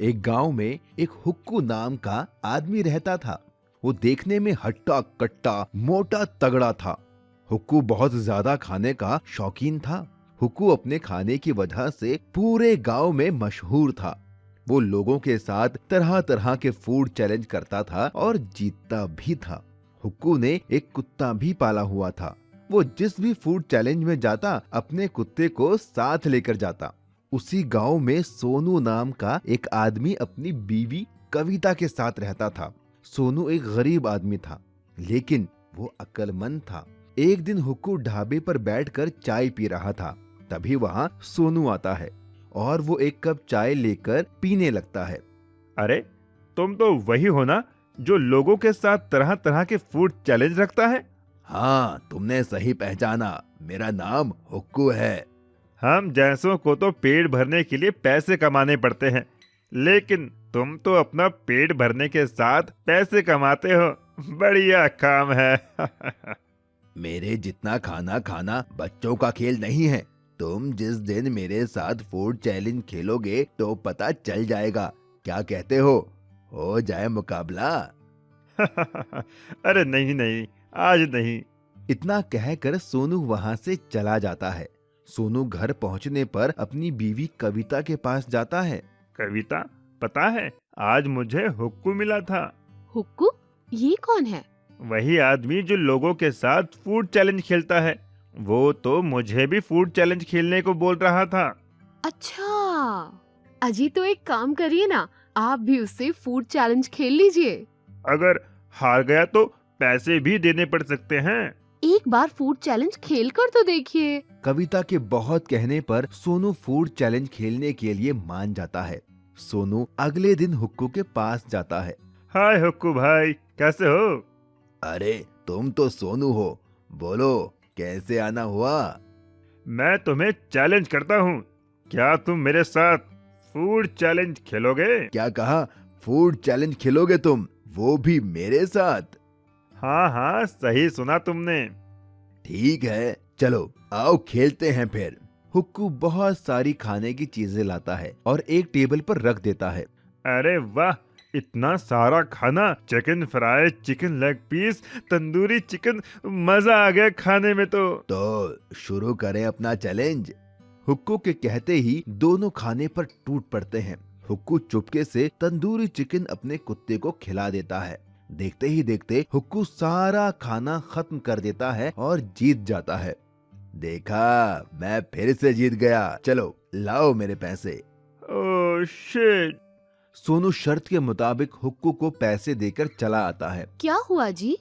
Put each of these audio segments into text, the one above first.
एक गांव में एक हुक्कू नाम का आदमी रहता था। वो देखने में हट्टा कट्टा मोटा तगड़ा था। हुक्कू बहुत ज्यादा खाने का शौकीन था। हुक्कू अपने खाने की वजह से पूरे गांव में मशहूर था। वो लोगों के साथ तरह तरह के फूड चैलेंज करता था और जीतता भी था। हुक्कू ने एक कुत्ता भी पाला हुआ था। वो जिस भी फूड चैलेंज में जाता अपने कुत्ते को साथ लेकर जाता। उसी गांव में सोनू नाम का एक आदमी अपनी बीवी कविता के साथ रहता था। सोनू एक गरीब आदमी था, लेकिन वो अक्लमंद था। एक दिन हुक्कू ढाबे पर बैठकर चाय पी रहा था। तभी वहाँ सोनू आता है और वो एक कप चाय लेकर पीने लगता है। अरे, तुम तो वही हो ना जो लोगों के साथ तरह तरह के फूड चैलेंज रखता है। हाँ, तुमने सही पहचाना। मेरा नाम हुक्कू है। हम जैसों को तो पेट भरने के लिए पैसे कमाने पड़ते हैं, लेकिन तुम तो अपना पेट भरने के साथ पैसे कमाते हो। बढ़िया काम है। मेरे जितना खाना खाना बच्चों का खेल नहीं है। तुम जिस दिन मेरे साथ फूड चैलेंज खेलोगे तो पता चल जाएगा। क्या कहते हो जाए मुकाबला? अरे नहीं नहीं, आज नहीं। इतना कहकर सोनू वहां से चला जाता है। सोनू घर पहुंचने पर अपनी बीवी कविता के पास जाता है। कविता, पता है आज मुझे हुक्कू मिला था। हुक्कू? ये कौन है? वही आदमी जो लोगों के साथ फूड चैलेंज खेलता है। वो तो मुझे भी फूड चैलेंज खेलने को बोल रहा था। अच्छा, अजी तो एक काम करिए ना, आप भी उससे फूड चैलेंज खेल लीजिए। अगर हार गया तो पैसे भी देने पड़ सकते हैं। एक बार फूड चैलेंज खेल कर तो देखिए। कविता के बहुत कहने पर सोनू फूड चैलेंज खेलने के लिए मान जाता है। सोनू अगले दिन हुक्कू के पास जाता है। हाय हुक्कू भाई, कैसे हो? अरे, तुम तो सोनू हो। बोलो, कैसे आना हुआ? मैं तुम्हें चैलेंज करता हूँ। क्या तुम मेरे साथ फूड चैलेंज खेलोगे? क्या कहा? फूड चैलेंज खेलोगे तुम, वो भी मेरे साथ? हाँ हाँ, सही सुना तुमने। ठीक है, चलो आओ खेलते हैं फिर। हुक्कू बहुत सारी खाने की चीजें लाता है और एक टेबल पर रख देता है। अरे वाह, इतना सारा खाना! Chicken fry, chicken leg piece, tandoori chicken, मजा आ गया खाने में तो शुरू करें अपना चैलेंज। हुक्कू के कहते ही दोनों खाने पर टूट पड़ते हैं। हुक्कू चुपके से तंदूरी चिकन अपने कुत्ते को खिला देता है। देखते ही देखते हुक्कू सारा खाना खत्म कर देता है और जीत जाता है। देखा, मैं फिर से जीत गया। चलो लाओ मेरे पैसे। Oh shit! सोनू शर्त के मुताबिक हुक्कू को पैसे देकर चला आता है। क्या हुआ जी?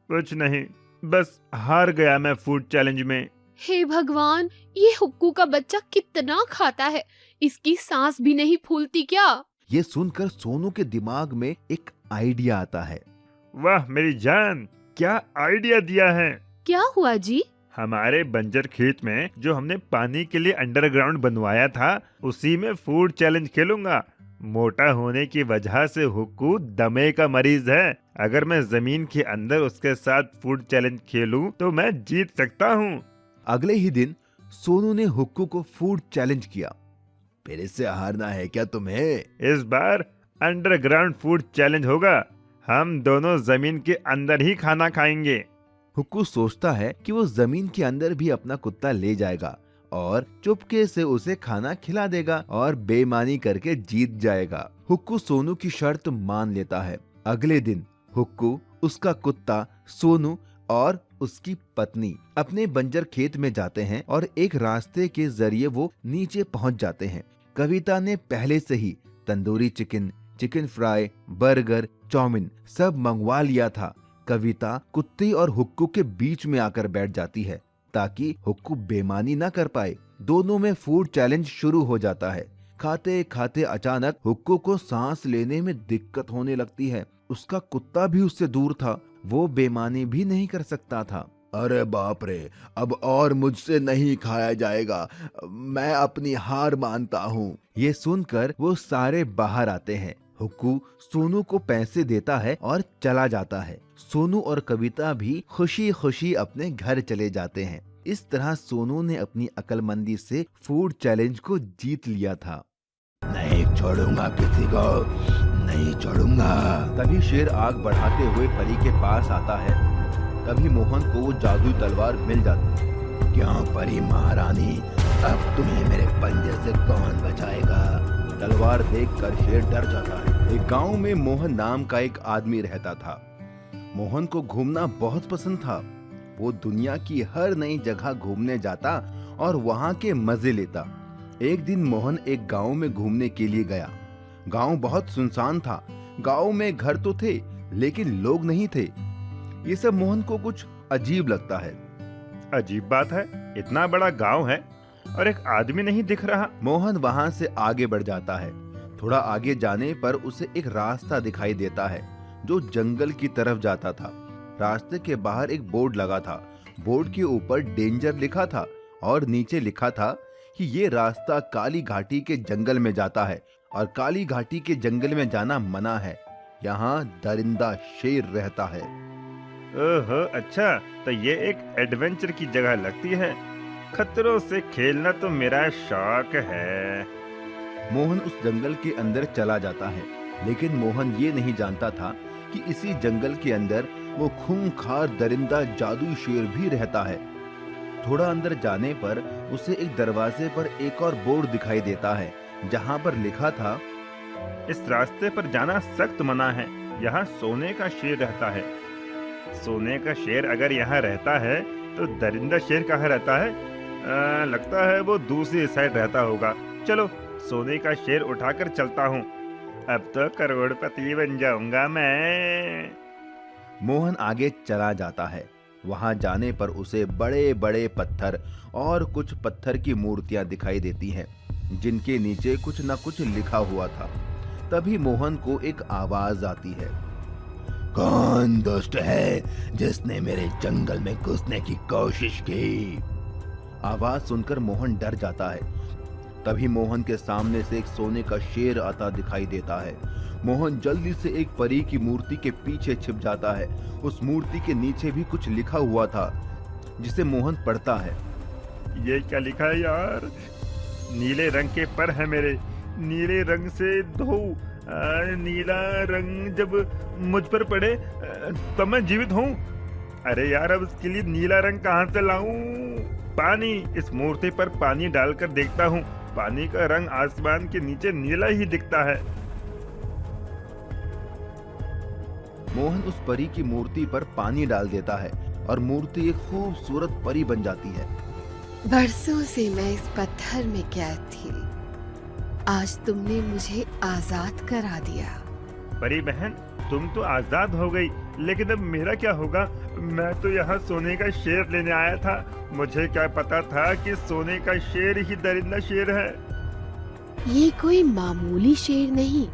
कुछ नहीं, बस हार गया मैं फूड चैलेंज में। हे भगवान, ये हुक्कू का बच्चा कितना खाता है, इसकी सांस भी नहीं फूलती क्या? ये सुनकर सोनू के दिमाग में एक आइडिया आता है। वाह मेरी जान, क्या आइडिया दिया है! क्या हुआ जी? हमारे बंजर खेत में जो हमने पानी के लिए अंडरग्राउंड बनवाया था, उसी में फूड चैलेंज खेलूंगा। मोटा होने की वजह से हुक्कू दमे का मरीज है। अगर मैं जमीन के अंदर उसके साथ फूड चैलेंज खेलूं तो मैं जीत सकता हूं। अगले ही दिन सोनू ने हुक्कू को फूड चैलेंज किया। फिर इससे हारना है क्या तुम्हें? इस बार अंडरग्राउंड फूड चैलेंज होगा। हम दोनों जमीन के अंदर ही खाना खाएंगे। हुक्कू सोचता है कि वो जमीन के अंदर भी अपना कुत्ता ले जाएगा और चुपके से उसे खाना खिला देगा और बेईमानी करके जीत जाएगा। हुक्कू सोनू की शर्त मान लेता है। अगले दिन हुक्कू, उसका कुत्ता सोनू और उसकी पत्नी अपने बंजर खेत में जाते हैं और एक रास्ते के जरिए वो नीचे पहुंच जाते हैं। कविता ने पहले से ही tandoori chicken, chicken fry, burger, chow mein सब मंगवा लिया था। कविता कुत्ते और हुक्कू के बीच में आकर बैठ जाती है ताकि हुक्कू बेईमानी ना कर पाए। दोनों में फूड चैलेंज शुरू हो जाता है। खाते खाते अचानक हुक्कू को सांस लेने में दिक्कत होने लगती है। उसका कुत्ता भी उससे दूर था, वो बेईमानी भी नहीं कर सकता था। अरे बाप रे, अब और मुझसे नहीं खाया जाएगा। मैं अपनी हार मानता हूँ। ये सुनकर वो सारे बाहर आते हैं। हुक्कू सोनू को पैसे देता है और चला जाता है। सोनू और कविता भी खुशी खुशी अपने घर चले जाते हैं। इस तरह सोनू ने अपनी अक्लमंदी से फूड चैलेंज को जीत लिया था। नहीं छोड़ूंगा किसी को, नहीं छोड़ूंगा। तभी शेर आग बढ़ाते हुए परी के पास आता है। तभी मोहन को वो जादुई तलवार मिल जाती है। क्यों परी महारानी, अब तुम्हें मेरे पंजे से कौन बचाएगा? तलवार देखकर शेर डर जाता है। एक गांव में मोहन नाम का एक आदमी रहता था। मोहन को घूमना बहुत पसंद था। वो दुनिया की हर नई जगह घूमने जाता और वहाँ के मजे लेता। एक दिन मोहन एक गांव में घूमने के लिए गया। गांव बहुत सुनसान था। गांव में घर तो थे लेकिन लोग नहीं थे। ये सब मोहन को कुछ अजीब लगता है। अजीब बात है, इतना बड़ा गांव है और एक आदमी नहीं दिख रहा। मोहन वहां से आगे बढ़ जाता है। थोड़ा आगे जाने पर उसे एक रास्ता दिखाई देता है जो जंगल की तरफ जाता था। रास्ते के बाहर एक बोर्ड लगा था। बोर्ड के ऊपर डेंजर लिखा था और नीचे लिखा था कि ये रास्ता काली घाटी के जंगल में जाता है और काली घाटी के जंगल में जाना मना है। यहाँ दरिंदा शेर रहता है। ओहो, अच्छा, तो ये एक एडवेंचर की जगह लगती है। खतरों से खेलना तो मेरा शौक है। मोहन उस जंगल के अंदर चला जाता है, लेकिन मोहन ये नहीं जानता था कि इसी जंगल के अंदर वो खूंखार दरिंदा जादुई शेर भी रहता है। थोड़ा अंदर जाने पर उसे एक दरवाजे पर एक और बोर्ड दिखाई देता है जहाँ पर लिखा था, इस रास्ते पर जाना सख्त मना है। यहाँ सोने का शेर रहता है। सोने का शेर अगर यहाँ रहता है तो दरिंदा शेर कहाँ रहता है? लगता है वो दूसरी साइड रहता होगा। चलो सोने का शेर उठाकर चलता हूँ। अब तो करोड़पति बन जाऊंगा मैं। मोहन आगे चला जाता है। वहां जाने पर उसे बड़े बड़े पत्थर और कुछ पत्थर की मूर्तियां दिखाई देती हैं, जिनके नीचे कुछ न कुछ लिखा हुआ था। तभी मोहन को एक आवाज आती है, कौन दुष्ट है जिसने मेरे जंगल में घुसने की कोशिश की? आवाज सुनकर मोहन डर जाता है। तभी मोहन के सामने से एक सोने का शेर आता दिखाई देता है। मोहन जल्दी से एक परी की मूर्ति के पीछे छिप जाता है। उस मूर्ति के नीचे भी कुछ लिखा हुआ था जिसे मोहन पढ़ता है। ये क्या लिखा है यार? नीले रंग के पर है मेरे, नीले रंग से धो। नीला रंग जब मुझ पर पड़े तब मैं जीवित हूँ। अरे यार, अब इसके लिए नीला रंग कहाँ से लाऊं? पानी, इस मूर्ति पर पानी डालकर देखता हूँ। पानी का रंग आसमान के नीचे नीला ही दिखता है। मोहन उस परी की मूर्ति पर पानी डाल देता है और मूर्ति एक खूबसूरत परी बन जाती है। बरसों से मैं इस पत्थर में कैद थी। आज तुमने मुझे आजाद करा दिया। परी बहन, तुम तो आजाद हो गई, लेकिन अब मेरा क्या होगा? मैं तो यहाँ सोने का शेर लेने आया था। मुझे क्या पता था कि सोने का शेर ही दरिंदा शेर है। ये कोई मामूली शेर नहीं,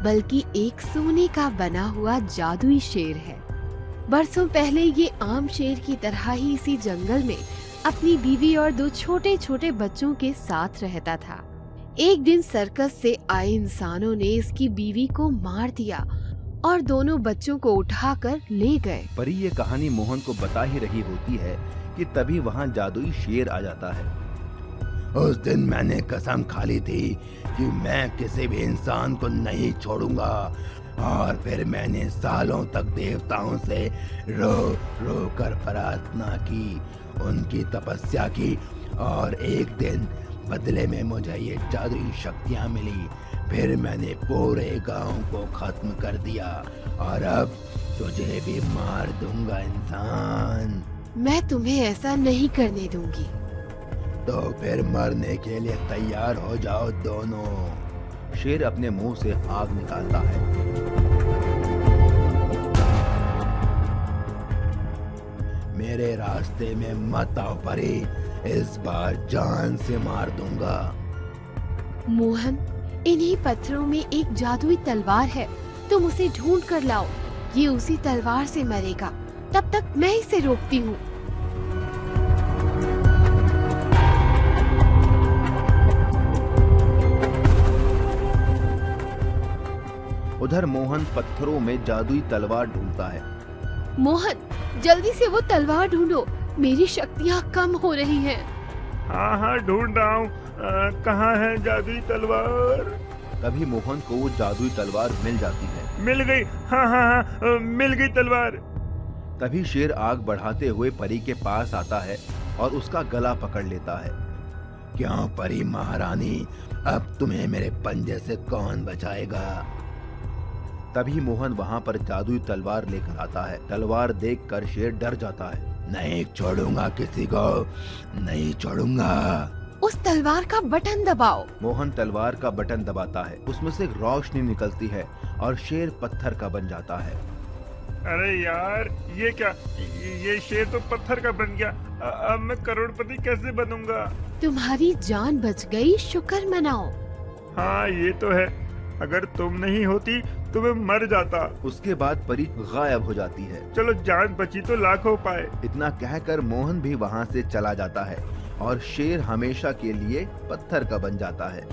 बल्कि एक सोने का बना हुआ जादुई शेर है। बरसों पहले ये आम शेर की तरह ही इसी जंगल में अपनी बीवी और 2 छोटे छोटे बच्चों के साथ रहता था। एक दिन सर्कस से आए इंसानों ने इसकी बीवी को मार दिया और दोनों बच्चों को उठाकर ले गए। परी ये कहानी मोहन को बता ही रही होती है कि तभी वहाँ जादुई शेर आ जाता है। उस दिन मैंने कसम खा ली थी कि मैं किसी भी इंसान को नहीं छोड़ूंगा, और फिर मैंने सालों तक देवताओं से रो रो कर प्रार्थना की, उनकी तपस्या की, और एक दिन बदले में मुझे ये जादुई शक्तियाँ मिली। फिर मैंने पूरे गांव को खत्म कर दिया और अब तुझे भी मार दूंगा इंसान। मैं तुम्हें ऐसा नहीं करने दूंगी। तो फिर मरने के लिए तैयार हो जाओ दोनों। शेर अपने मुंह से आग निकालता है। मेरे रास्ते में मत आओ परी, इस बार जान से मार दूंगा। मोहन, इन्हीं पत्थरों में एक जादुई तलवार है, तुम उसे ढूंढ कर लाओ। ये उसी तलवार से मरेगा, तब तक मैं इसे रोकती हूँ। उधर मोहन पत्थरों में जादुई तलवार ढूंढता है। मोहन, जल्दी से वो तलवार ढूंढो, मेरी शक्तियाँ कम हो रही हैं। हाँ हाँ, ढूंढ रहा हूँ। कहाँ है जादुई तलवार? तभी मोहन को वो जादुई तलवार मिल जाती है। मिल गई। हाँ हाँ हाँ, मिल गई तलवार। तभी शेर आग बढ़ाते हुए परी के पास आता है और उसका गला पकड़ लेता है। क्यों परी महारानी, अब तुम्हें मेरे पंजे से कौन बचाएगा? तभी मोहन वहाँ पर जादुई तलवार लेकर आता है। तलवार देखकर शेर डर जाता है। नहीं छोड़ूंगा किसी को, नहीं छोड़ूंगा। उस तलवार का बटन दबाओ। मोहन तलवार का बटन दबाता है, उसमें से एक रोशनी निकलती है और शेर पत्थर का बन जाता है। अरे यार, ये क्या? ये शेर तो पत्थर का बन गया। अब मैं करोड़पति कैसे बनूंगा? तुम्हारी जान बच गई, शुक्र मनाओ। हाँ ये तो है, अगर तुम नहीं होती तो मैं मर जाता। उसके बाद परी गायब हो जाती है। चलो जान बची तो लाखों पाए। इतना कहकर मोहन भी वहाँ से चला जाता है और शेर हमेशा के लिए पत्थर का बन जाता है।